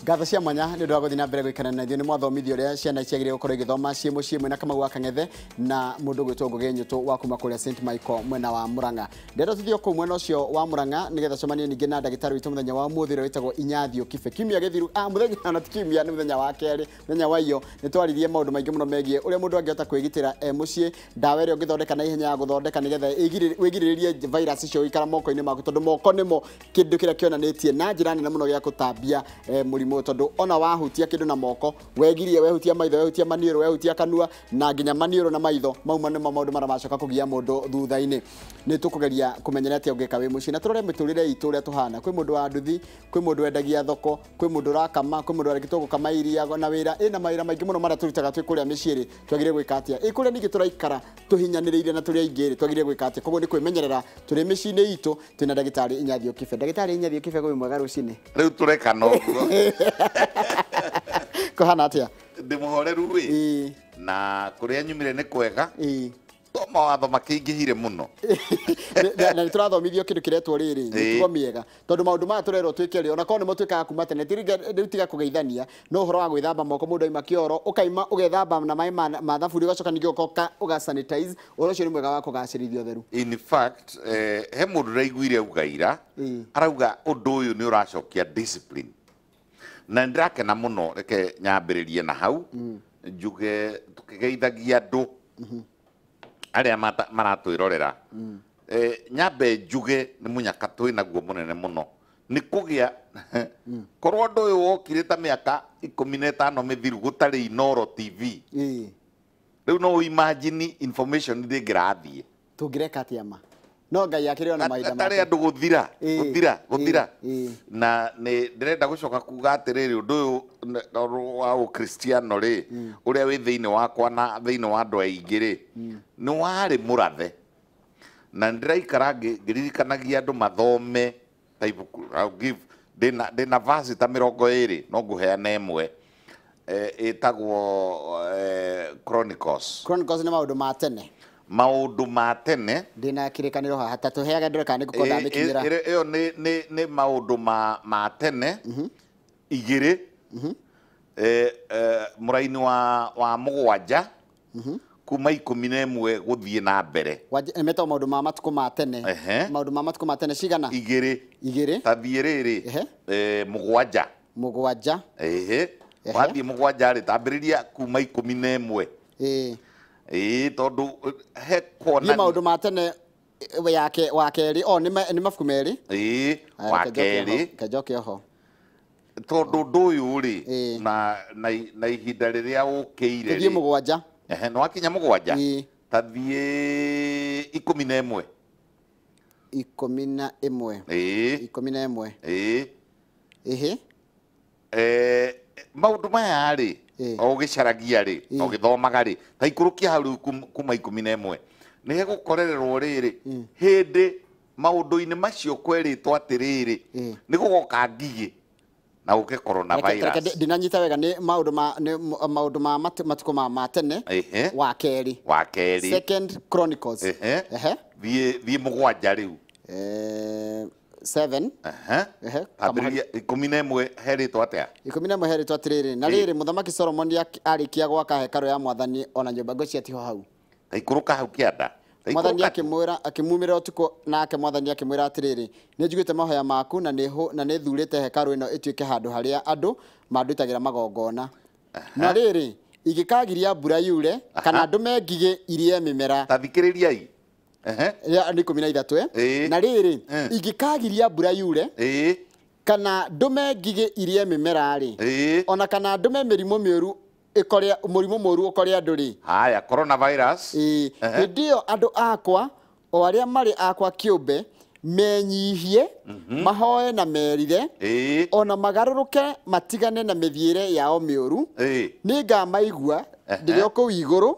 Ngatho cia mwanya nĩ ũndũ wa gũthiĩ na mbere gũikara na ithuĩ nĩ mwathomithio ũrĩa ciana ciagĩrĩire gũkorwo igĩthoma ciĩ mũciĩ mwena Kamau wa Kang'ethe na mũndũ gwĩtwo Ngũgĩ Nyũtũ wa kuma kũrĩa St Michael mwena wa Murang'a. Ndeto tũthiĩ kũu mwena ũcio wa Murang'a nĩgetha cemanie ningĩ na ndagĩtarĩ witũ mũthenya wa ũmũthĩ ũrĩa wĩtagwo Inyathio Kibe. Kiumia gĩthiru mũthenya na ti kiumia nĩ mũthenya wa kerĩ, mũthenya wa iyo nĩ twaririe maũndũ maingĩ mũno megiĩ ũrĩa mũndũ angĩhota kwĩgitĩra mũciĩ, ndawa ĩrĩa ũngĩthondeka na ihenya ya gũthondeka nĩgetha wĩgirĩrĩrie virus icio ikara moko-inĩ maku, tondũ moko nĩmo kĩndũ kĩrĩa kĩonanĩtie na njĩra nene mũno gĩa gũtambia mũrimũ, tondũ ona wahutia kĩndũ na moko wegirie, wehutia maitho, wehutia maniũrũ, wehutia kanua na nginya maniũrũ na maitho, mauma nĩmo maũndũ marĩa macoka kũgia mũndũ thutha-inĩ. Nĩ tũkũgeria kũmenyera atĩa ũngĩka wĩ mũciĩ na tũrore mĩtũrĩre itũ ũrĩa tũhana. Kwĩ mũndũ wa nduthi, kwĩ mũndũ wendagia thoko, kwĩ mũndũ ũrakama, kwĩ mũndũ arĩkĩtwo gũkama iria na wĩra ĩna mawĩra maingĩ mũno marĩa tũrutaga twĩ kũrĩa mĩciĩ-rĩ, twagĩrĩire gwĩka atĩa? Kũrĩa ningĩ tũraikara tũhinyanĩrĩire na tũrĩ aingĩ-rĩ, twagĩrĩire gwĩka atĩa? Koguo nĩ kwĩmenyerera tũrĩ mĩciĩ-inĩ itũ twĩna ndagĩtarĩ Inyathio Kibe. Ndagĩtarĩ Inyathio Kibe, gwĩ mwega rũcinĩ? Rĩu tũreka noguo. Kũhana atĩa? Ndĩmũhoreru wĩ na kũrĩa nyumire nĩ kwega. To mawatho makĩingĩhire mũno. Na nĩ tũrathomithio kĩndũ kĩretwo rĩrĩ mĩtugo mĩega, tondũ maũndũ maya tũrerwo twĩke rĩ, ona korwo nĩmo twĩkaga kuma tene, rĩu tiga kũgeithania, no ũhoro wa gwĩthamba moko, mũndũ aima kĩoro ũkaima ũgethamba na maĩ ma thaburi, ũgacoka ningĩ ũgoka ũgasanitize. Ũhoro ũcio nĩ mwega wa kũgacĩrithia ũtheru. In fact, he mũndũ ũraiguire auga ira, arauga ũndũ ũyũ nĩ ũracokia discipline. Na ndĩrakena mũno, reke nyambĩrĩrie na hau njuge tũkĩgeithagia andũ arĩa maratwĩrorera. Nyambe njuge nĩ mũnyaka twĩ naguo mũnene mũno nĩ kũgĩa korwo ũndũ ũyũ wokire ta mĩaka 15 mĩthiru gũtarĩ Inooro TV. Rĩu no imagine information ndĩngĩrathiĩ. Tũngĩreka atĩa ma? No Ngai akĩrĩ ona mahinda make. Tarĩ andũ gũthira na nĩ ndĩrenda gũcoka kuga atĩrĩrĩ, ũndũ ũyũ wa ũkristiano rĩ, ũrĩa wĩ thĩinĩ wakwa na thĩinĩ wa andũ aingĩ rĩ, nĩ warĩ mũrathe. Na ndĩraikara ngĩririkanagia andũ mathome ta ibuku. Ndĩna verse ta 20 no ngũheana ĩmwe ĩtagwo Chronicles. Chronicles nĩ maũndũ ma tene. Maũndũ ma tene. Ndĩna kĩrĩkanĩro haha ta tũheaga ndĩreka nĩ gũkorwo ndamĩkinyĩra. Ĩyo nĩ maũndũ ma tene igĩrĩ, mũraini wa mũgwanja kuma 11 gũthiĩ na mbere. Metagwo maũndũ ma matukũ ma tene. Maũndũ ma matukũ ma tene cigana? Igĩrĩ. Tathiĩ rĩrĩ mũgwanja. Wathiĩ mũgwanja rĩ, tambĩrĩria kuma 11. Tondũ he kuonania nĩ maũndũ ma tene wa kerĩ. Nĩ mabuku merĩ. Wa kerĩ. Kajoke ho. Tondũ ũndũ ũyũ rĩ na ihinda rĩrĩa ũkĩire rĩ. Tũthiĩ mũgwanja. Nĩ wakinya mũgwanja. Tathiĩ 11. 11. Maũndũ maya rĩ, o gĩcaragia rĩ, o gĩthomaga rĩ, ta ikũrũkia hau kuma 11 nĩ hegũkorererwo rĩrĩ, hĩndĩ maũndũ-inĩ macio kwerĩtwo atĩrĩrĩ nĩ gũgoka ngigĩ na gũke coronavirus. Ndinanyita wega, nĩ maũndũ ma matukũ ma tene wa kerĩ. Second Chronicles. Thiĩ mũgwanja rĩu. 7. Ambĩrĩria 11 herĩtwo atĩa? 11 herĩtwo atĩrĩrĩ, na rĩrĩ Mũthamaki Solomon arĩkia gwaka hekarũ ya Mwathani ona nyũmba ngũcia tiho hau. Ikũrũka hau kĩanda. Mwathani akĩmumĩra ũtukũ, nake Mwathani akĩmwĩra atĩrĩrĩ, nĩ njiguĩte mahoya maku na nĩ thurĩte hekarũ ĩno ĩtuĩke handũ harĩa andũ mandutagĩra magongona. Na rĩrĩ ingĩkagiria mbura yure kana ndũme ngigĩ irie mĩmera. Tathikĩrĩriai. Nĩ 13. Na rĩrĩ ingĩkagiria mbura yure kana ndũme ngigĩ irie mĩmera rĩ, ona kana ndũme mĩrimũ mĩũru mũrimũ mũru ũkore andũ rĩ. Haya, coronavirus. Hĩndĩ ĩyo andũ akwa o arĩa marĩ akwa kĩũmbe menyihie, mahoe na merire, ona magarũrũke matigane na mĩthiĩre yao mĩũru, nĩ ngamaigua ndĩrĩ o kũu igũrũ,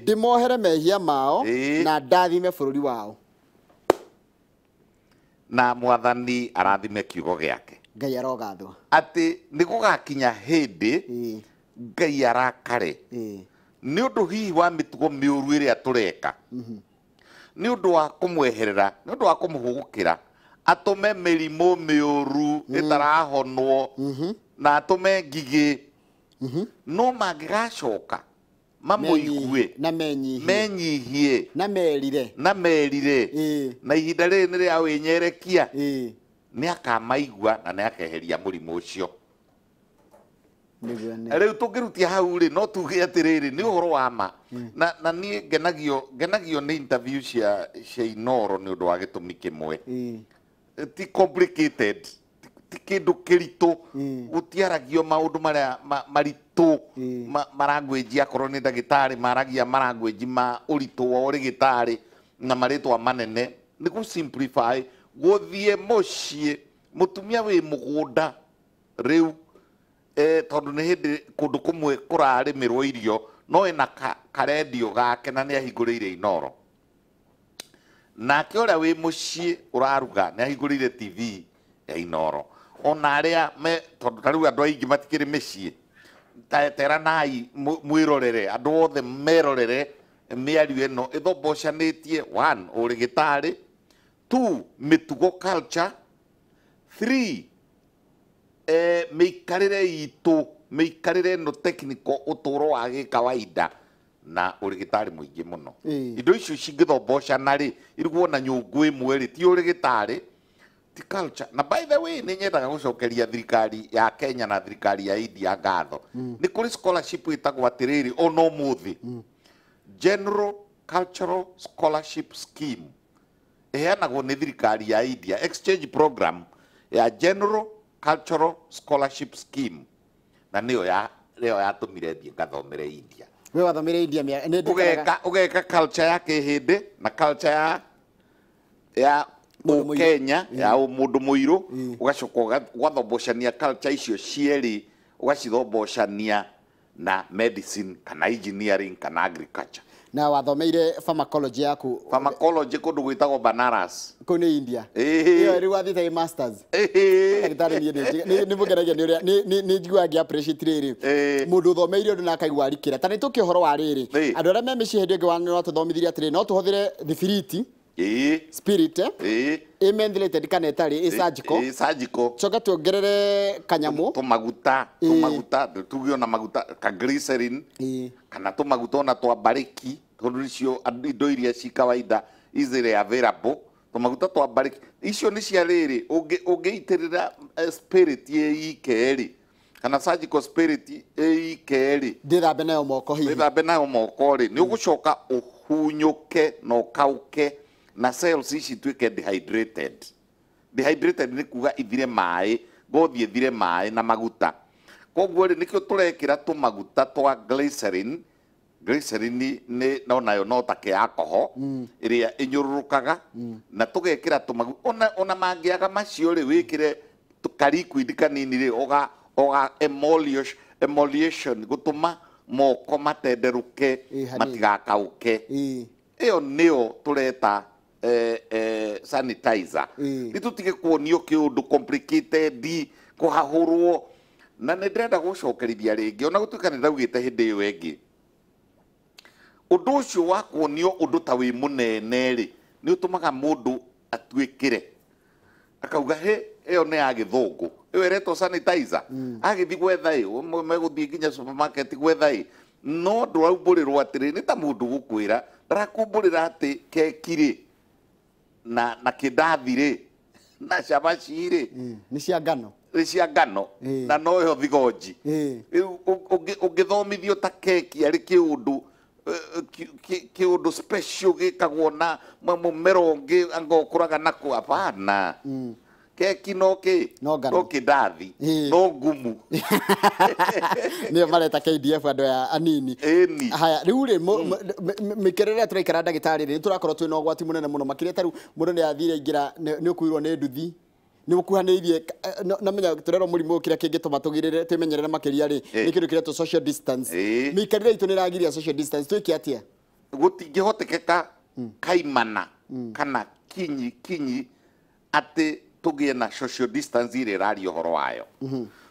ndĩmohere mehia mao na ndathime bũrũri wao. Na Mwathani arathime kiugo gĩake. Ngai arogathwo. Atĩ nĩ gũgakinya hĩndĩ Ngai arakare nĩ ũndũ hihi wa mĩtugo mĩũru ĩrĩa tũreka, nĩ ũndũ wa kũmweherera, nĩ ũndũ wa kũmũhũgũkĩra, atũme mĩrimũ mĩũru ĩtarahonwo na atume ngigi no mangigacoka mamuigue na menyihie na merire na ihinda rĩrĩ nĩ rĩa wĩnyerekia nĩ akamaigua na nĩ akeheria mũrimũ ũcio. Rĩu tũngĩrutia hau rĩ no tuge atĩrĩrĩ nĩ ũhoro wa ma na niĩ ngenagio nĩ interview cia Inoro nĩ ũndũ wa gĩtũmi kĩmwe ti complicated ti kĩndũ kĩritũ gũtiaragio maũndũ marĩa maritũ marangwenji akorwo nĩ ndagĩtarĩ maragia marangwenji ma ũritũ wa ũrĩgĩtarĩ na marĩtwa manene nĩ gũ simplify gũthiĩ mũciĩ mũtumia wĩ mũgũnda rĩu tondũ nĩ hĩndĩ kũndũ kũmwe kũrarĩmĩrwo irio no ena karendio gake na nĩ ahingũrĩire Inoro nake ũrĩa wĩ mũciĩ ũraruga nĩ ahingũrĩire TV ya Inoro ona arĩa tondũ tarĩu andũ aingĩ matikĩrĩ mĩciĩ teranai mwĩrorere andũ othe merorere mĩario ĩno ĩthombocanĩtie 1 ũrĩgĩtarĩ 2 mĩtugo culture 3 mĩikarĩre itũ mĩikarĩre ĩno technical ũtũũro wa gĩkawaida na ũrĩgĩtarĩ mũingĩ mũno indo icio cingĩthombocana rĩ irugwo na nyũngũ ĩmwe rĩ ti ũrĩgĩtarĩ ti culture na by the way nĩ nyendaga gũcokeria thirikari ya Kenya na thirikari ya India ngatho nĩ kũrĩ scholarship ĩtagwo atĩrĩrĩ ona ũmũthĩ General Cultural Scholarship Scheme ĩheanagwo nĩ thirikari ya India exchange program ya General Cultural Scholarship Scheme na nĩyo yatũmire thiĩ ngathomere India. We wathomere India ugeka culture ya kĩhĩndĩ na culture ya Kenya ya mũndũ mũirũ ugacoka ũgathombocania culture icio cierĩ ugacithombocania na medicine kana engineering kana agriculture. Na wathomeire pharmacology yaku pharmacology kũndũ gwĩtagwo Banaras kũu nĩ India iyo rĩu wathĩte masters ndagĩtarĩ nĩ mũgeragia nĩ ũrĩa nĩ njiguaga ngĩ appreciate rĩrĩ mũndũ ũthomeire ũndũ na akaigua arikĩra ta nĩ tũkĩ ũhoro wa rĩrĩ andũ arĩa me mĩciĩ hĩndĩ ĩngĩ no tũthomithirie atĩrĩ no tũhũthĩre thibiriti spirit ventilated kana ĩtarĩ surgical coka tuongerere kanyamũ tũmaguta tugio na maguta ka glycerin kana tũmaguta ona twa bariki tondũ icio indo iria ci kawaida easily available tũmaguta twa bariki icio nĩ cia rĩrĩ ũngĩitĩrĩra spirit ĩike kana surgical spirit ĩike ndĩthambe nayo moko hihi ndĩthambe nayo moko rĩ nĩ ũgũcoka ũhunyũke na ũkauke na cells ici tuĩke dehydrated nĩ kuga ithire maĩ ngothi ithire maĩ na maguta koguo rĩ nĩkĩo tũrekĩra tũmaguta twa glycerin nayo no take alcohol ĩrĩa ĩnyũrũrũkaga na tũgekĩra tũmaguta ona mangĩaga macio rĩ wĩkĩre kaliquid kanini rĩ oga emulsion gũtũma moko matenderũke matigakauke ĩyo nĩyo tũreta sanitizer nĩtũtige kuonio kĩũndũ complicated kũhahũrwo na nĩ ndĩrenda gũcokerithia rĩngĩ ona gũtuĩka nĩ ndaugĩte hĩndĩ ĩyo ĩngĩ ũndũ ũcio wa kuonio ũndũ ta wĩ mũnene rĩ nĩ ũtũmaga mũndũ atuĩkĩre akauga ĩyo nĩ ya gĩthũngũ ĩyo ĩretwo sanitizer agĩthiĩ gwetha megũthiĩ nginya supermarket gwetha no ndũraumbũrĩrwo atĩrĩ nĩ ta mũndũ gũkwĩra ndarakumbũrĩra atĩ kekirĩ na kĩndathi na cabaci nĩ cia ngano na noyo thigonji ũngĩthomithio ta keki arĩ kĩũndũ special gĩkagwo na mũmera ũngĩ anga ũkũraga nako apana keki no kĩndathi no ngumu nĩyo mareta KDF andũ aya anini haya rĩu rĩ mĩikarĩre tũraikara ndagĩtarĩ rĩ tũrakorwo twĩ na ũgwati mũnene mũno makĩria tarĩu mũndũ nĩ athire ingĩra nĩ ũkuirwo nĩ nduthi nĩ ũkuhanĩirie namenya tũrerwo mũrimũ kĩrĩa kĩngĩtũma tũgirĩre twĩmenyerere makĩria rĩ nĩ kĩndũ kĩretwo social distance mĩikarĩre itũ nĩ ĩragiria social distance twĩke atĩa gũtingĩhotekeka kaimana kana kinyi atĩ tũgĩe na social distance ĩrĩa ĩraria ũhoro wayo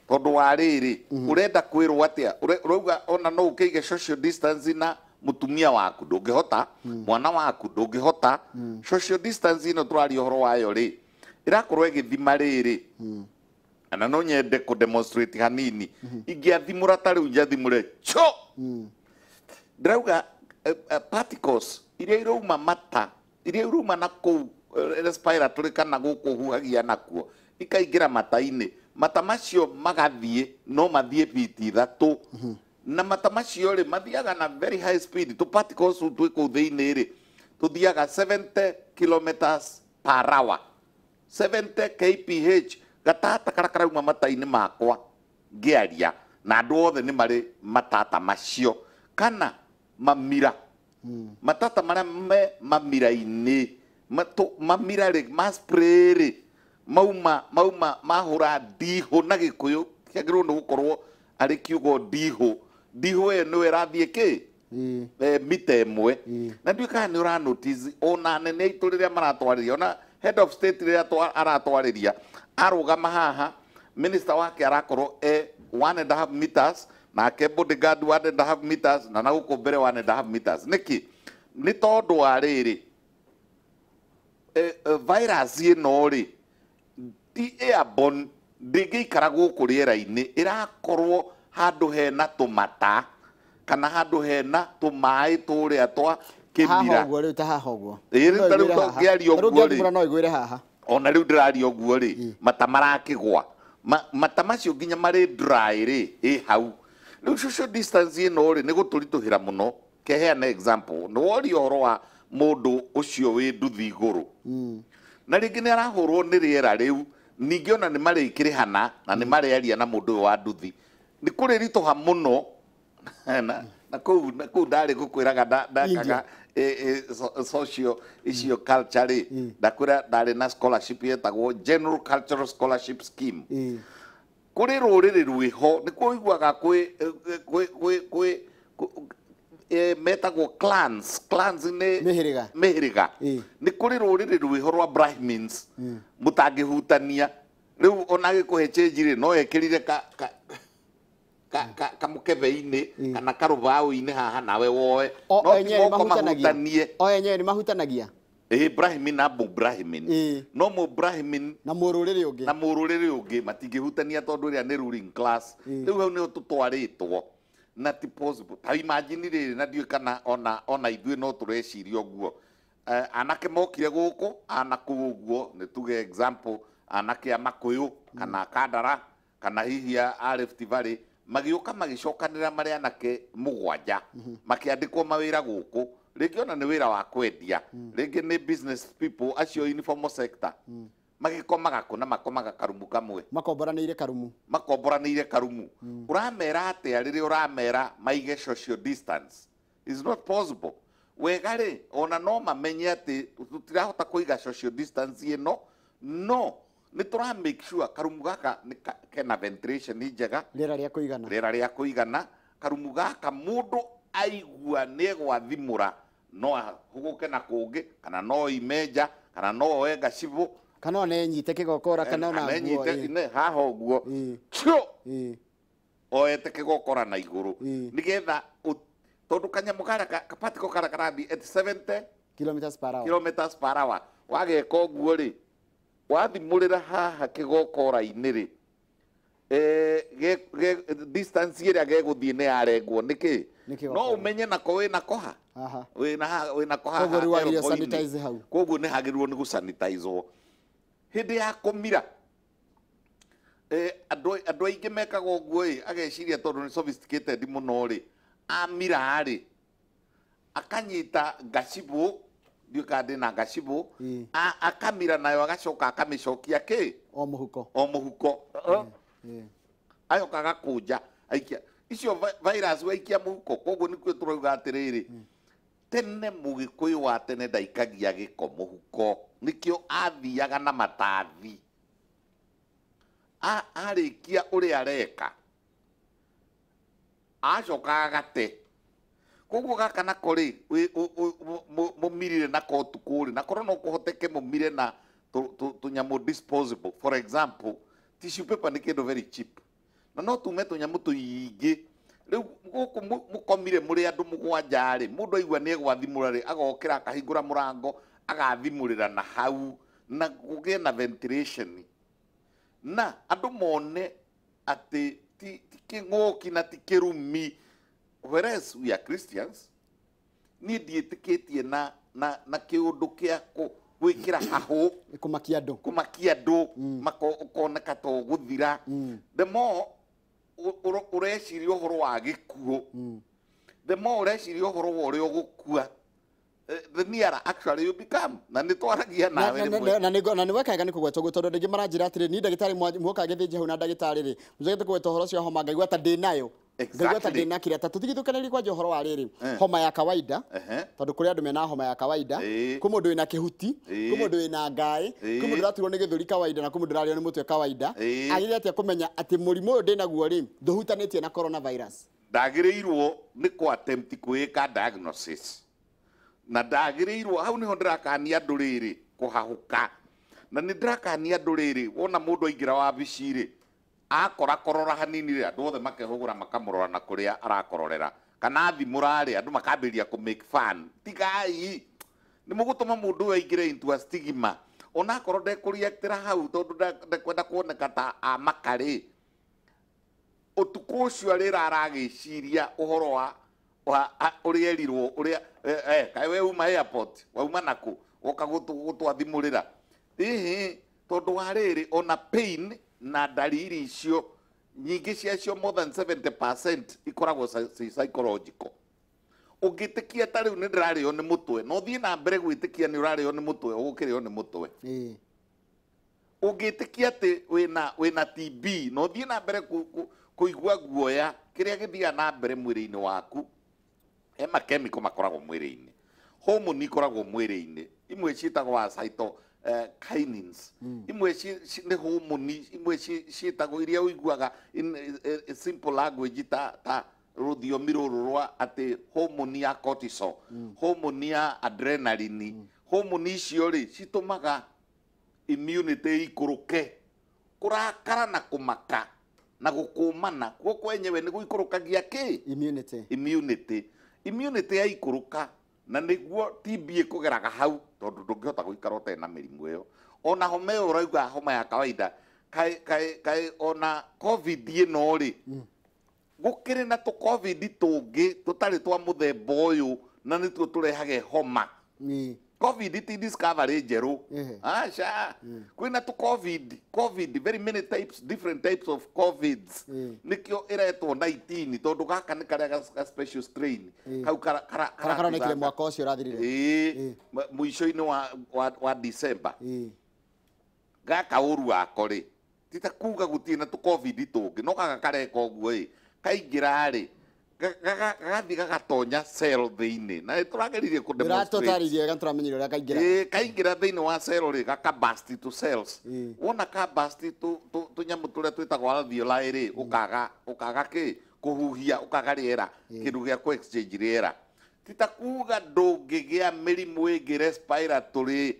tondũ wa rĩrĩ ũrenda kwĩrwo atĩa ũrauga ona no ũkĩige social distance na mũtumia waku ndũngĩhota mwana waku ndũngĩhota social distance ĩno tũraria ũhoro wayo rĩ ĩrakorwo ĩgĩthima rĩrĩ ana no nyende ku demonstrate hanini ingiathimura ta riu njathimure cho drauga particles iria irauma mata iria irauma na ku respiratory kana guku huhagia nakuo ikaingira mata-ini mata macio magathie no mathie biti ithatu na mata macio ri mathiaga na very high speed to particles tu ku thiini ri tuthiaga 70 kilometers per hour 70 kph gatata karakarauma mata-ini makwa ngiaria na andu othe ni mari matata macio kana mamira matata maria me mamira-ini mamira ri maspray ri mauma mahura ndiho na gikuyu kiagirwo ni gukorwo ari kiugo ndiho ndiho no irathie ki mita imwe na nduika ni ura notice ona nene itu riria maratwariria ona head of state riria aratwariria arugama haha minister wake arakorwo 1.5 meters na ke bodyguard 1.5 meters na guku mbere 1.5 meters niki ni tondu wa riri virus ino ri ti airborne ndingiikara guku riera-ini irakorwo handu hena tumata kana handu hena tumai turia twa kimira haha riu ta haha uguo riu ngiaria uguo ri no igwire haha ona riu ndiraria uguo ri mata marakigwa mata macio nginya mari dry ri hau riu social distance ino ri ni guturituhira muno keheana example ni wori horo wa mundu ucio wi nduthi iguru na ringi ni arahurwo ni riera riu ningi ona ni marikirihana na ni mariaria na mundu wa nduthi ni kuri rituha muno na ku ndari gukwiraga ndakaga social icio culture ndakura ndari na scholarship yetagwo General Cultural Scholarship Scheme kuri ruriri rwiho ni kuiguaga kwi metagwo clans ni mihiriga ni kuri ruriri rwiho rwa Brahmins mutangihutania riu ona gikuhe change ri no ekirire kamukebe-ini kana karubau-ini haha nawe woe no enyewe ni mahutanagia Brahmin na Brahmin no mu Brahmin na mururiri ungi matingihutania tondu ria ni ruling class riu hau ni tutwaritwo na ti possible ta imagine riri na ndiu kana ona ithuĩ no tureciria uguo anake mokire guku anaku uguo ni tuge example anake amakuyu kana Kandara kana hihi a Rift Valley magiuka magicokanira mari anake mugwanja makiandikwo mawira guku ringi ona ni wira wa kwendia ringi ni business people acio informal sector magikomaga kuna makomaga karumu kamwe makomboraniire karumu uramera atia riria uramera maige social distance is not possible wega ri ona no mamenye ati tutirahota kuiga social distance ino no ni tura make sure karumu gaka kena ventilation ni njega rĩera rĩa kuigana karumu gaka mundu aigua ni gwathimura no huguke na kungi kana no imeja kana no oe gacibu kana ne nyite kigokora kana ona nguo ne haha uguo cio oete kigokora na iguru nigetha tondu kanyamu kara kapatiko kara karathi at 70 kilometers per hour wageka uguo ri wathimurira haha kigokora-ini ri distance iria geguthie ni arengwo niki no umenye nako wina koha wina koha koguo ni hagirwo ni gusanitizwo hindi ya kumira andu aingi mekaga uguo ageciria tondu ni sophisticated muno ri amira ri akanyita gacibu ndiuka ndina gacibu akamira nayo agacoka akamicokia ki o muhuko ayokaga kunja aikia icio virus waikia muhuko koguo nikuo turauga atiriri tene mugikuyu wa tene ndaikagia giko muhuko nikio athiaga na matathi arikia uria areka acokaga gate koguo gaka nako ri mumirire nako tukuri nakoro no kuhoteke mumire na tunyamu disposable for example tissue paper ni kindu very cheap na no tume tunyamu tuingi riu guku mukomire muri andu mugwanja ri mundu aigua ni egwathimura ri agokira akahingura murango agathimurira na hau na kugie na ventilation na andu mone ati ti king'oki na ti kirumi, whereas we are Christians. Ni ndiĩtĩkĩtie na kĩũndũ kĩa gwĩkĩra hahũ kũmakia andũ makoneka ta ũgũthira. The more ũreciria ũhoro wa gĩkuũ, the more ũreciria ũhoro wa ũrĩa ũgũkua, the nearer actually you become. Na nĩ twaragia nawe na nĩ wekaga nĩ kũgweta ũguo, tondũ ndĩngĩ maranjĩra atĩrĩ ni ndagĩtarĩ muoka gĩthĩnje hau na ndagĩtarĩ rĩ mũcagĩte kũgweta ũhoro cio homa ngaigua ta ndĩ nayo. Ngaigua ta ndĩ na kĩrĩa ta tũtigithũkanĩrie kwanja ũhoro wa rĩrĩ homa ya kawaida, tondũ kũrĩ andũ mena homa ya kawaida, kwĩ mũndũ wĩna kĩhuti, kwĩ mũndũ wĩna ngaĩ, kwĩ mũndũ ũraturwo nĩ gĩthũri kawaida na kwĩ mũndũ ũrarĩo nĩ mũtwe kawaida. Agĩrĩire atĩa kũmenya atĩ mũrimũ ũyũ ndĩ naguo rĩ ndũhutanĩtie na coronavirus? Ndagĩrĩirwo nĩ kũ attempt kwĩka diagnosis, na ndagĩrĩirwo hau nĩho ndĩrakania andũ rĩrĩ kũhahũka, na nĩ ndĩrakania andũ rĩrĩ wona mũndũ aingĩra wabici rĩ akora korora hanini rĩ andũ othe makehũgũra makamũrora na kũrĩa arakororera, kana thimũra rĩ andũ makambĩrĩria kũ make fun. Tigai, nĩ mũgũtũma mũndũ ũyũ aingĩre into a stigma, ona akorwo ndekũreactĩra hau tondũ ndekwenda kuoneka ta amakarĩ. Ũtukũ ũcio rĩra aragĩciria ũhoro wa ũrĩa erirwo ũrĩa kaĩ we uma airport wauma nakũ woka gũtwathimũrĩra tondũ wa rĩrĩ ona pain na dalili icio nyingĩ ciacio more than 70% ikoragwo psychological. Ũngĩtĩkia ta rĩu nĩ ndĩrarĩo nĩ mũtwe no thiĩ na mbere gwĩtĩkia nĩ ũrarĩo nĩ mũtwe ũgũkĩrĩo nĩ mũtwe. Ũngĩtĩkia atĩ wĩna TB no thiĩ na mbere kũigua guoya, kĩrĩa gĩthiaga na mbere mwĩrĩ-inĩ waku makemiko makoragwo mwĩrĩ-inĩ, homoni ikoragwo mwĩrĩ-inĩ, imwe ciĩtagwo cytokinins, imwe nĩ homoni, imwe ciĩtagwo iria ũiguaga in simple language ta rũthiomi rũrũ rwa atĩ homoni ya cortisol, homoni ya adrenaline. Homoni icio rĩ citũmaga immunity ikũrũke, kũrakara na kũmaka na gũkũmana kuo kwenyewe nĩ gũikũrũkagia kĩ immunity ya ikũrũka, na nĩguo TB ĩkũgeraga hau tondũ ndũngĩhota gũikara ũtarĩ na mĩrimũ ĩyo. Ona homa ĩyo ũrauga homa ya kawaida kaĩ ona covid ĩno rĩ gũkĩrĩ na tũ covid tũngĩ tũtarĩ twa mũthemba ũyũ na nĩtuo tũrehage homa. COVID ti discovery njerũ. Acha kwĩna tũ covid very many types, different types of covids. Nikio iretwo 19 tondũ gaka nĩ karĩa ga special strain kau karonekire mwaka ũcio ũrathirire mũico-inĩ wa December. Gaka ũru wako rĩ tita kuga gũtirĩ na tũ covid tũngĩ no gaka kareka ũguo ĩ kaingĩra rĩ gagathiĩ gagatonya cell thĩinĩ na tũrageririe kũ demonstrate kaingĩra thĩinĩ wa cell rĩ gaka burst to cells. Wona ka burst tũnyamũ tũrĩa twĩtagwo alveoli rĩ ũkaga kĩ kũhuhia ũkaga rĩera kĩndũ gĩa kũ exchange rĩera. Tita kuga ndũngĩgĩa mĩrimũ ĩngĩ respiratory,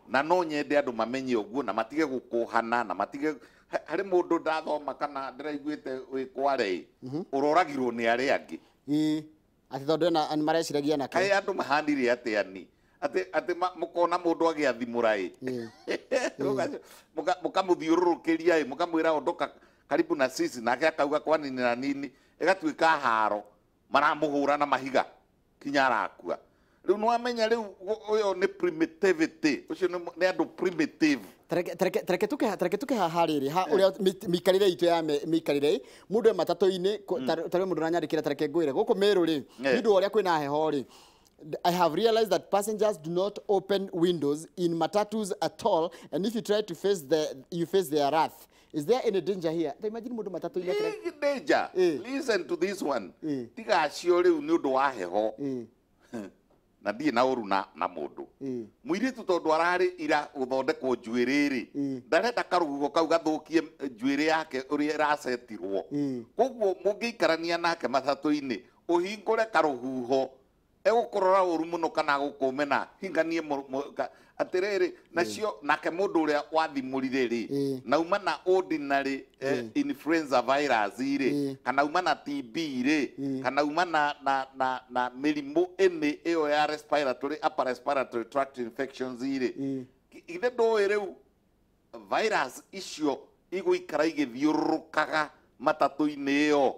na no nyende andũ mamenye ũguo na matige gũkũhana na matige harĩ mũndũ ndathoma kana ndĩraiguĩte wĩ kware ũroragirwo nĩ arĩa angĩ atĩ tondũ na mareciragia nake kaĩ andũ mahanire atĩa ni atĩ mũkona mũndũ agĩathimũra mũkamũthiũrũrũkĩria mũkamwĩra ondoka karibu na sisi nake akauga kwa nini na nini ĩgatuĩka haro maramũhũra na mahiga kinya arakua. Rĩu nĩwamenya rĩu ũyũ nĩ primitivity, ũcio nĩ andũ primitive. Tareke tuke haha rĩrĩ ha ũrĩa mĩikarĩre itũ ya mĩikarĩre mũndũ matatũ-inĩ tarĩ mũndũ aranyandĩkĩra tareke ngwĩre gũkũ Meru rĩ nĩ ũndũ ũrĩa kwĩna heho rĩ I have realized that passengers do not open windows in matatus at all, and if you try to face their wrath. Is there any danger here? Imagine mũndũ matatũ-inĩ danger. Listen to this one. Tigacio rĩu nĩ ũndũ wa heho na ndiĩ na ũru na mũndũ mũirĩtu tondũ ararĩ ira gũthondekwo njuĩrĩ rĩ ndarenda karũhuho kau gathũkie njuĩrĩ yake ũrĩa ĩracetirwo. Koguo mũngĩikarania nake matatũ-inĩ ũhingũre karũhuho egũkũrora ũru mũno kana gũkũmena hinganie atĩrĩrĩ nacio nake mũndũ ũrĩa wathimũrire rĩ nauma na ordinary influenza virus rĩ kana uma na TB rĩ kana uma na mĩrimũ ĩnĩ ĩyo ya respiratory upper respiratory tract infections rĩ ithe ndũĩ rĩu virus icio igũikara igĩthiũrũrũkaga matatũ-inĩ ĩyo.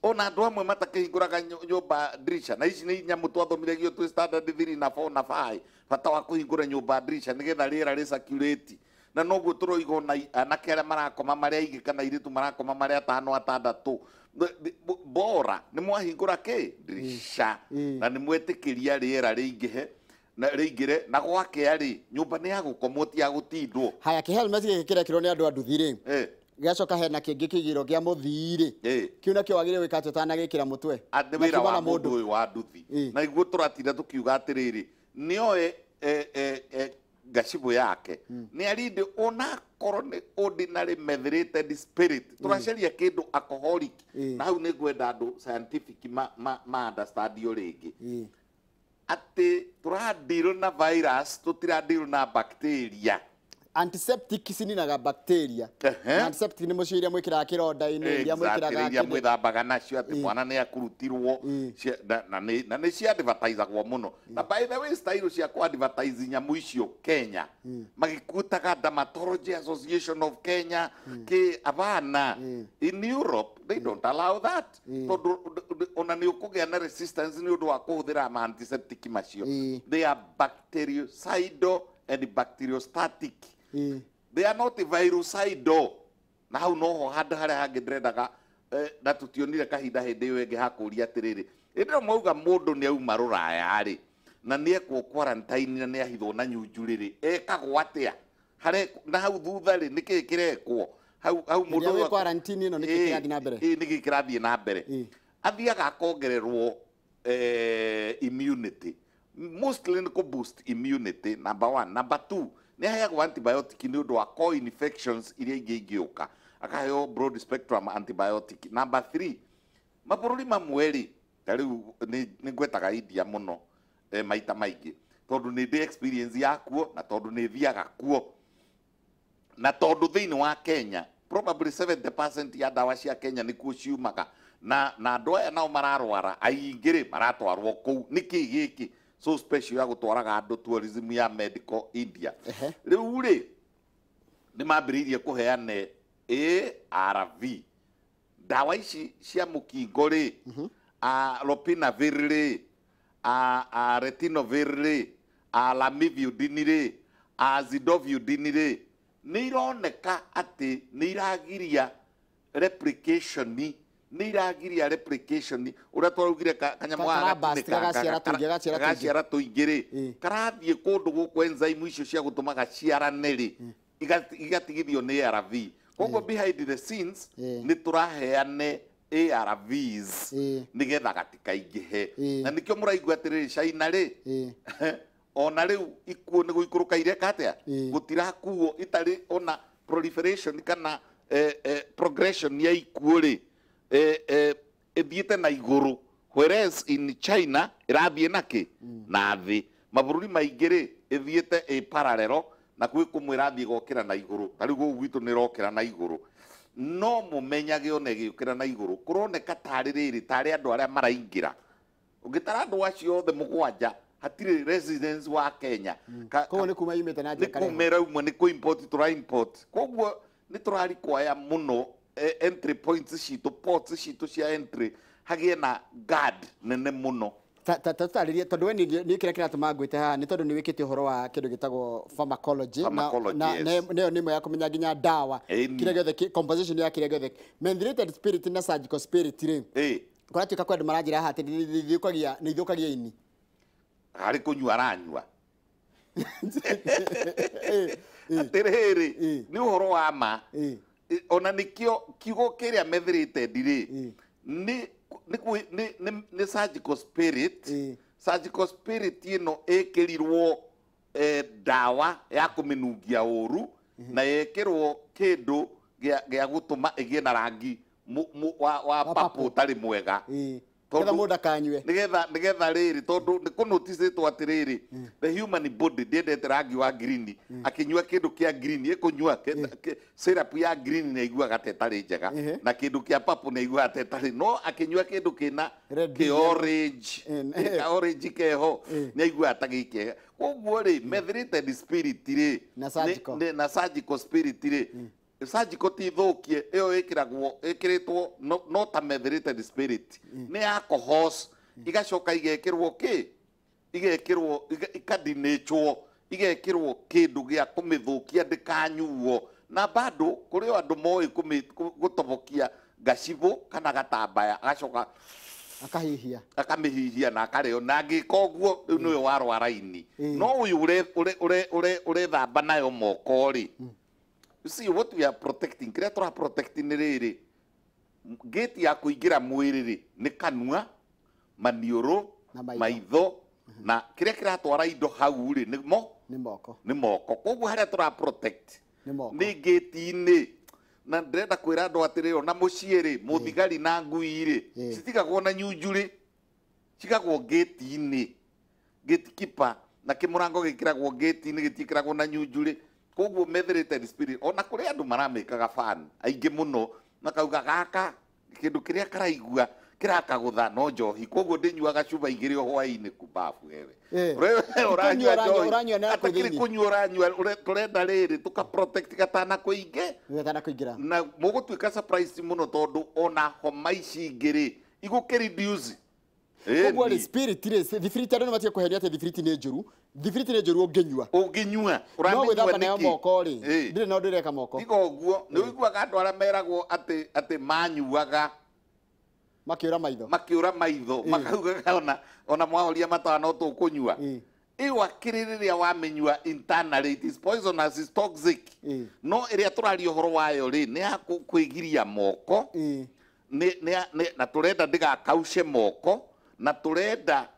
Ona andũ amwe matakĩhingũraga nyũmba dirisha, na ici nĩ nyamũ twathomithagio twĩ standard 3 na 4 na 5, bata wa kũhingũra nyũmba dirisha nĩgetha rĩera rĩcirculate. Na noguo tũroigwo na anake arĩa marakoma marĩa aingĩ kana airĩtu marakoma marĩa atano atandatũ, bora nĩ mwahingũra dirisha na nĩ mwetĩkĩria rĩera rĩingĩre na gwakĩa rĩ, nyũmba nĩ ya gũkomwo ti ya gũtindwo. Haya, kĩhelmet gĩkĩ kĩrekĩrwo nĩ andũ a nduthi rĩ, gĩacoka hena kĩngĩ kĩgĩro kĩa mũthii rĩ, kĩu nakĩo wagĩrĩire gwĩka atĩ ũtanagĩkĩra mũtwe. Nĩ wĩra wa mũndũ ũyũ wa nduthi, na iguo tũratinda tũkiuga atĩrĩrĩ, nĩoe ngacibũ yake nĩ arinde onakorwo nĩ ordinary methylated spirit, tũracaria kĩndũ alcoholic, na hau nĩ ngwenda andũ scientific ma understand rĩngĩ atĩ tũradeal na virus, tũtiradeal na bacteria. Antiseptic cininaga bacteria. Antiseptic nĩ mũcio iria mwĩkĩraga kĩronda-inĩ, iria mwĩkĩraga iria mwĩthambaga nacio atĩ mwana nĩ akurutirwo, na nĩ cia advertisagwo mũno. Na by the way, style cia ku advertise nyamũ icio Kenya magĩkutaga Dermatology Association of Kenya abana. In Europe they don't allow that, tondũ ona nĩ ũkũgĩa na resistance nĩ ũndũ wa kũhũthĩra ma antiseptic macio. They are bactericidal and bacteriostatic. They are not virucidal. Na hau noho handũ harĩa hangĩ ndĩrendaga na tũtionire kahinda hĩndĩ ĩyo ĩngĩ hakũria atĩrĩrĩ, ĩndĩ mauga mũndũ nĩ auma rũraya rĩ na nĩ ekwo quarantine na nĩ ahithwo na nyunju rĩ, ekagwo atĩa? Na hau thutha rĩ nĩkĩ kĩrekwo? Hau mũndũ wa quarantine ĩno nĩkĩ kĩrathiĩ na mbere? Nĩkĩ kĩrathiĩ na mbere? Athiaga akongererwo immunity, most clinical boost immunity, number 1. Number 2, nĩ aheagwo antibiotic nĩ ũndũ wa co-infections iria ingĩ ingĩũka, akaheo broad spectrum antibiotic. Number 3, mabũrũri mamwe rĩ, ta rĩu nĩ ngwetaga India mũno maita maingĩ, tondũ nĩ ndĩ experience yakuo na tondũ nĩ thiaga kuo, na tondũ thĩinĩ wa Kenya probably 70% ya ndawa cia Kenya nĩkuo ciumaga, na andũ aya nao mararwara aingĩ rĩ maratwarwo kũu. Nĩkĩ gĩkĩ so special ya gũtwaraga andũ tourism ya medical India? Rĩu rĩ nĩ mambĩrĩirie kũheane ARV, ndawa ici cia mũkingo rĩ, lopinavir rĩ, retinavir rĩ, lamivudine rĩ, zidovudine rĩ, nĩ ironeka atĩ nĩ iragiria replication, ũrĩa twaugire kanyamũ gagaciara tũingĩ rĩ, karathiĩ kũndũ gũkũ enzyme icio cia gũtũma gaciarane rĩ, igatigithio nĩ ARV. Koguo behind the scenes nĩ tũraheane ARVs nĩgetha gatikaingĩhe, na nĩkĩo mũraigua atĩrĩrĩ China rĩ ona rĩu ikuũ nĩ gũikũrũka ireka atĩa, gũtirakuo itarĩ ona proliferation kana progression ya ikuũ rĩ ithiĩte na igũrũ, whereas in China ĩrathiĩ nakĩ na thĩ. Mabũrũri maingĩ rĩ ithiĩte parallel na kwĩ kũmwe ĩrathiĩ gũkĩra na igũrũ. Ta rĩu gũkũ gwitũ nĩ ĩrokĩra na igũrũ, no mũmenyage ona ĩgĩũkĩra na igũrũ kũroneka tarĩ rĩrĩ, tarĩ andũ arĩa maraingĩra. Ũngĩtara andũ acio othe mũgwanja hatirĩ residents wa Kenya, koguo nĩ kuma imĩte na njĩra nĩ kumĩra umwe nĩ kũ import tũra import. Koguo nĩ tũrarikwaya mũno entry points citũ, ports citũ cia entry hagĩe na guard nene mũno. Tũtarĩrie tondũ we nĩ kĩrĩa kĩratũma ngwĩte haha nĩ tondũ nĩ wĩkĩte ũhoro wa kĩndũ gĩtagwo pharmacology, na nĩyo nĩ ĩmwe ya kũmenya nginya ndawa kĩrĩa gĩothe, composition ya kĩrĩa gĩothe. Methylated spirit na surgical spirit rĩ, kũratuĩka kwa andũ maranjĩra haha atĩ nĩ ithũkagia ini harĩ kũnyua aranyua atĩrĩrĩ, nĩ ũhoro wa ma. Ona nĩkĩo kiugo kĩrĩa methylated rĩ nĩ surgical spirit. Surgical spirit ĩno ĩkĩrirwo ndawa ya kũmĩnungia ũru na yekĩrwo kĩndũ gĩa gũtũma ĩgĩe na rangi wa papo ũtarĩ mwega, nĩgetha mũndũ akanyue, nĩgetha rĩrĩ, tondũ nĩ kũnoticĩtwo atĩrĩrĩ the human body ndĩendete rangi wa green. Akĩnyua kĩndũ kĩa green, ĩkũnyua syrup ya green nĩ aiguaga tetarĩ njega, na kĩndũ kĩa purple nĩ aiguaga tetarĩ, no akĩnyua kĩndũ kĩna orange keho nĩ aiguaga ta gĩkega. Koguo rĩ methylated spirit rĩ na surgical spirit rĩ surgical ti thokie iyo ikiritwo no ta methylated spirit ni alcohol igacoka igekirwo igekirwo ikadinachwo igekirwo kindu gia kumithukia ndikanyuo na bado kuri andu moi gutobokia gacibo kana gatambaya agacoka akamihihia na akareo na ngikoguo niwe warwara ini no uyu ure thamba nayo moko ri. You see what we are protecting, kira tura protecting riri gate ya kuingira mwiri ri ni kanua manioro maitho na kira twara indo hau ri ni moko koguo haria tura protect ni gate ini na ndenda kwira andu atiriro na mucii ri muthigari na ngui ri citigagwo na nyunju ri cigagwo gate ini gatekeeper na kimurango gikiragwo gate ini gitikiragwo na nyunju ri koguo methylated spirit ona kuri andu maramikaga fan aingi muno makauga gaka kindu kiria karaigua kirakagutha no njohi koguo ndinyuaga cuba igiri hwaini kubafu wewe uranyua na atakiri kunyua uranyua turenda riri tuka protect gatana kuinge na mugutuika surprise muno tondu ona homa ici igiri igukiriduce koguo ri spirit ri thifiriti andu nimatie kuheria ati thifiriti ni njuru thifiriti ni njuru unginyua uramenyua niki moko ri ndire no ndireka moko tigo uguo ni uiguaga andu aria meragwo ati manyuaga makiura maitho makauga ona mwahoria matawa no tukunyua iyo akiririria wamenyua internally it is poisonous, is toxic no iria turario horo wayo ri ni akwigiria moko na turenda ndigakaushe moko na turenda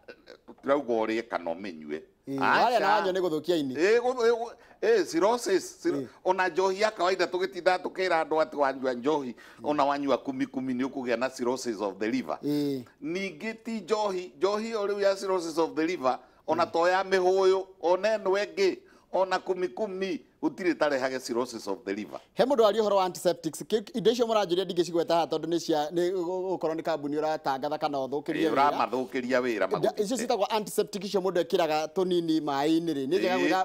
turauga urie kana umenyue aria nanyo ni guthukia ini cirrhosis ona njohi ya kawaida tugitinda tukira andu ati wanyua njohi ona wanyua kumi ni ukugia na cirrhosis of the liver ningi ti njohi yo riu ya cirrhosis of the liver ona to ya mihuyu ona eno engi ona kumi gutire tarehage cirrhosis of the liver. He mundu ari horo antiseptics indo icio muranjiria ndingicigweta ha tondu ni gukorwo ni kambuni uratangatha kana uthukiria wira uramathukiria wira icio citagwo antiseptic icio mundu ekiraga tunini mai-ini ri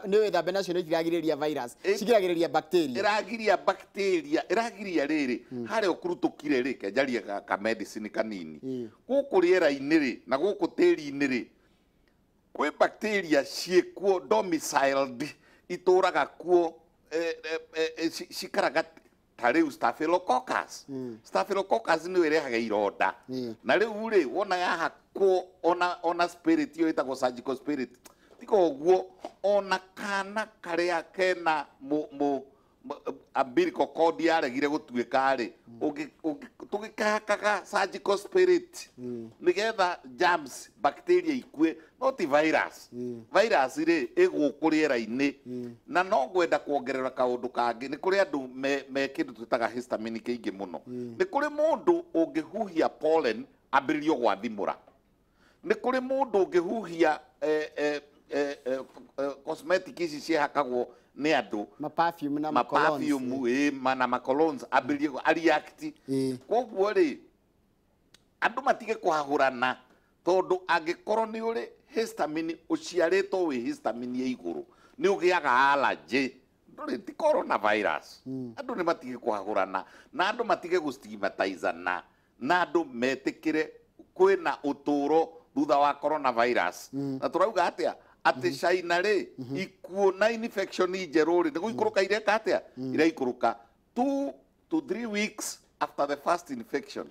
ni withambe nacio ni igiragiriria virus cigiragiriria bacteria iragiria riri haria ukurutukire ri kenjaria ka medicine kanini guku riera-ini ri na guku tiri-ini ri kwi bacteria ciekuo domiciled ituraga kuo cikaraga ta riu staphylococcus ni irehaga ironda na riu ri wona yahakwo ona spirit yo itagwo surgical spirit tiko guo ona kana karia kena umbilical cord yaregire gutuika ri tugikakaga surgical spirit nigetha germs bacteria ikue not virus virus ri igukuriera-ini na no gwenda kuongerera kaundu kangi ni kuri andu me kindu twitaga histamine kiingi muno ni kuri mundu ungihuhia pollen ambiririo gwathimura ni kuri mundu ungihuhia cosmetic ici ciehakagwo ni andu perfume na colognes ambiririo react koguo ri andu matige kuhahurana tondu angikorwo ni uri histamine uciaritwo wi histamine ya iguru ni ugiaga allergy nduri ti coronavirus andu ni matige kuhahurana na andu matige gustigmatizana na andu metikire kwina uturo thutha wa coronavirus na turauga atia ati China ri ikuo na infection ijeru ri nigu ikuruka ireka atia iraikuruka 2 to 3 weeks after the first infection.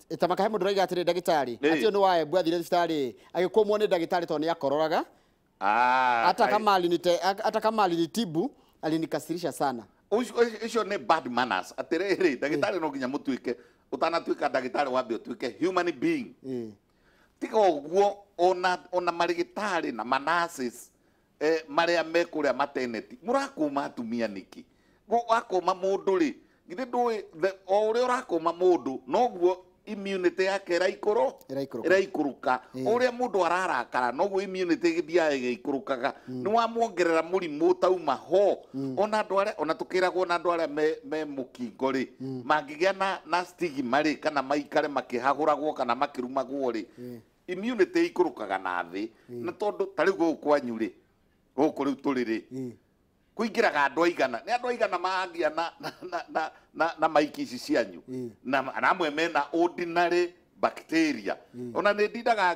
Itamaka he mundu raiga atiri ndagitari atio ni wa Embu athire thibitari agikumwo ni ndagitari to ni akororaga atakamali ni tibu alinikasirisha sana. Icio ni bad manners atiriri ndagitari no nginya mutuike utanatuika ndagitari wambe utuike human being tiga uguo ona marigitari na manasis maria mekuria maternity murakuma atumia niki wakoma mundu ri githe ndui o uria urakoma mundu noguo immunity yake iraikuruka uria mundu ararakara noguo immunity githiaga igikurukaga ni wamuongerera murimu tauma ho ona andu aria ona tukiragwo na andu aria me mukingo ri mangigia na stigma ri kana maikare makihaguragwo kana makirumagwo ri immunity ikurukaga na thi na tondu tari go kwanyu ri guku riu turi ri kuingiraga andu aigana ni andu aigana maangia na maiki ici cianyu na amwe mena ordinary bacteria ona nä ndindaga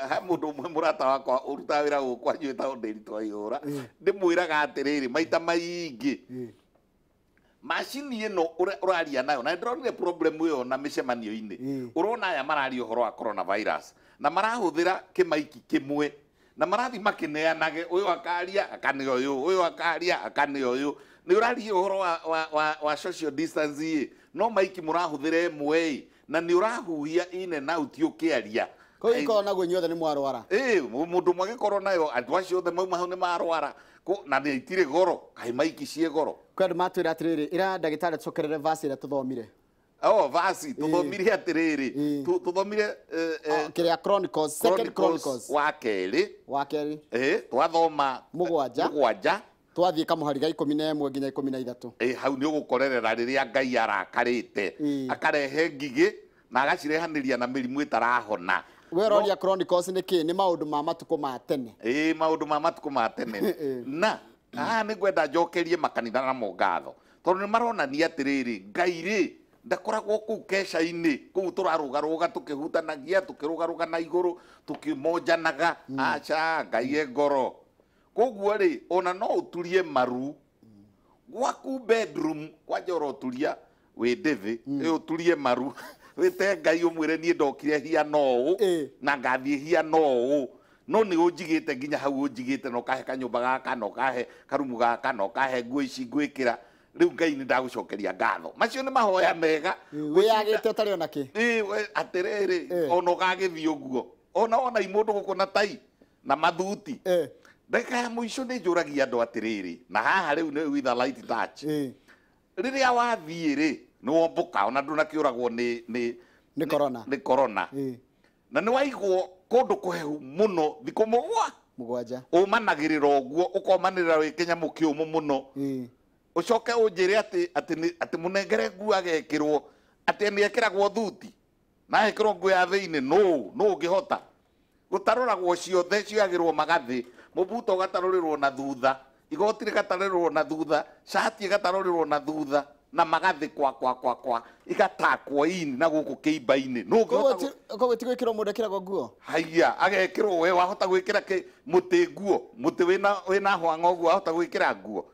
he må ndå mwe må rata wakwa å rutaga wä ra gå kwanjå ta ndäri twaihå ra ndä mwä raga atä rä rä maita maingä macini ä no å raria nayo na ndä ronire problem ä yo na mä cemanio-inĩ å rona aya mararia å horo wa coronavirus na marahå thä ra kä maiki kä mwe na marathi makä neanage å yå akaria akane å yå å yå akaria akane å yå nä å raria å horo wa social distance no maiki må rahå thä ra ĩmwe na nä å rahuhia ine na utio kä aria ko iko na gwe nyothe nä mwarwara må ndå mwagä korwo nayo andå acio othe mauma hau nä marwara na nä itirä goro kaä maiki ciä goro kwä andå matwä ra atä rä rä ä ra ndagä tarä tåkerere vasi ä rä a tå thomire vasi tå thomire atä rä rä tå thomire kä rä a wa kerä twathoma mũgwanja twathiä kamå hari ga 11 nginya 13 hau nä å gå korerera rä rä a Ngai arakarä te akarehe ngigä na agacirehanä ria na mä rimå ä tarahona we roria nä kä nä maå ndå ma matukå ma tene maå ndå ma matukå ma tene na nä ngwenda njokerie makanitha namo ngatho tondå nä maronania atä rä rä Ngai rä ndakoragwo kũu keca-inĩ kũu tũrarũgarũga tũkĩhutanagia tũkĩrũgarũga na igũrũ tũkĩmonjanaga aca Ngai e ngoro koguo rĩ ona no ũturie maru gwaku bedroom kwanja ũroturia wĩ ndĩthĩ ũturie maru wĩte Ngai ũmwĩre niĩ ndokire hiana ũũ na ngathiĩ hiana ũũ no nĩ ũnjigĩte nginya hau ũnjigĩte na ũkahe kanyũmba gaka na ũkahe karumu gaka na ũkahe nguo ici ngwĩkĩra riu Ngai nĩ ndagũcokeria ngatho macio nĩ mahoya mega wĩyagĩte ũtarĩ ona kĩ atĩrĩrĩ ona ũgagĩthiĩ ũguo ona imũndũ gũkũ na tai na mathuti ndagĩka ya mũico nĩ njũragia andũ atĩrĩrĩ na haha rĩu nĩ with a light touch rĩrĩa wathiĩ rĩ nĩ wombũka ona ndũnakĩũragwo nĩ corona na nĩ waigwo kũndũ kũhehu mũno thikũ mũgwanja ũmanagĩrĩra ũguo ũkomanĩrĩra wĩ kĩnyamũ kĩũmũ mũno ucoke unjire ati munengere nguo agekirwo ati ni ekiragwo thuti na ekirwo nguo ya thiini no ngihota gutaroragwo ciothe ciagirwo magathi mubuto gatarorirwo na thutha igoti rikatarorirwo na thutha shati gatarorirwo na thutha na magathi kwa igatakwo ini na guku kiimba-ini no ngihota ko gwikirwo mundu ekiragwo nguo haiya agekirwo we wahota gwikira muti nguo muti wina hwang'o guo wahota gwikira nguo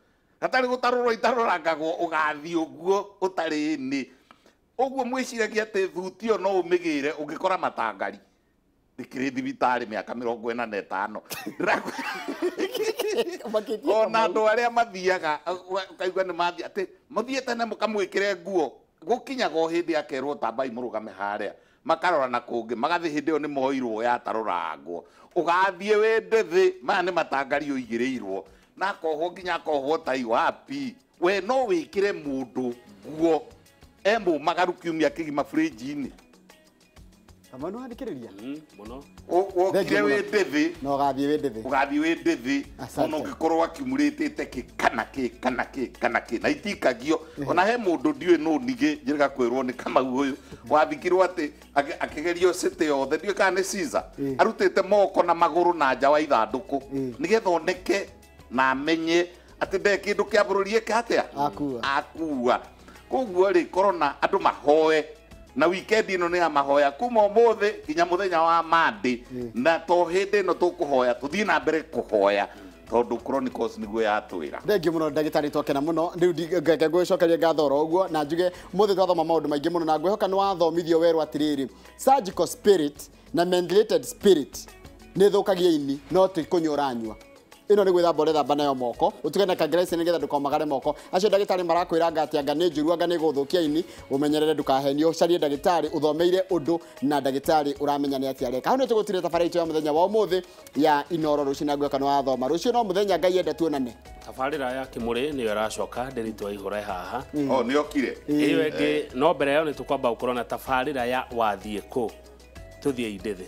gatari gutarorwo itarorangagwo ugathi uguo utari ni uguo mwiciragia ati thuti yo no umigire ungikora matangari ndikiri thibitari miaka 45 ona andu aria mathiaga ukaigua ni mathia ati muthiete na mukamwikire nguo gukinyaga hindi akerwo tambai murugame haria makarora na kungi magathi hindi yo ni moirwo ya tarorangwo ugathie we ndithi maya ni matangari uigireirwo na koho nginya koho tai wapi we no wikire mundu nguo embu magaru kiumia kigima fridge-ini amanu handikiriria muno okire we ndithi no gathie we ndithi ono gikorwo akimuritite kana na itikagio ona he mundu ndiwe no nige njiriga kwirwo ni kama uyu wathikirwo ati akigerio city yothe ndiwe kana ni Caesar arutite moko na maguru na nja wa ithanduku nigetha oneke na amenye ati nde kindu kia bururi eke atia akua koguo ri corona andu mahoe na weekend ino ni ya mahoya kuma umuthi nginya muthenya wa Monday na to hindi no tukuhoya tuthii na mbere kuhoya tondu Chronicles niguo yatwira thengi muno ndagitari twakena muno riu ngeke ngwicokeria ngathoro uguo na njuge muthi twathoma maundu maingi muno na ngwihoka ni wathomithio werwo atiriri surgical spirit na ventilated spirit ni thukagia ini no ti kunyuranywa ino ni gwithamba urethamba nayo moko utuge na kagrace nigetha ndukomagare moko acio ndagitari marakwira ngati anga ni njuru anga ni guthukia ini umenyerere ndukahenio carie ndagitari uthomeire undu na ndagitari uramenya ni atia reka hano tugutire tabaraitu ya muthenya wa umuthi ya inoro rucina ngwe kana wathoma rucio no muthenya Ngai enda tuonane tabarira ya kimuri niyo iracoka nderitwa ihura haha ni okire iyo engi no mbere yo ni tukwamba gukorwo na tabarira ya wathie ku tuthie indithi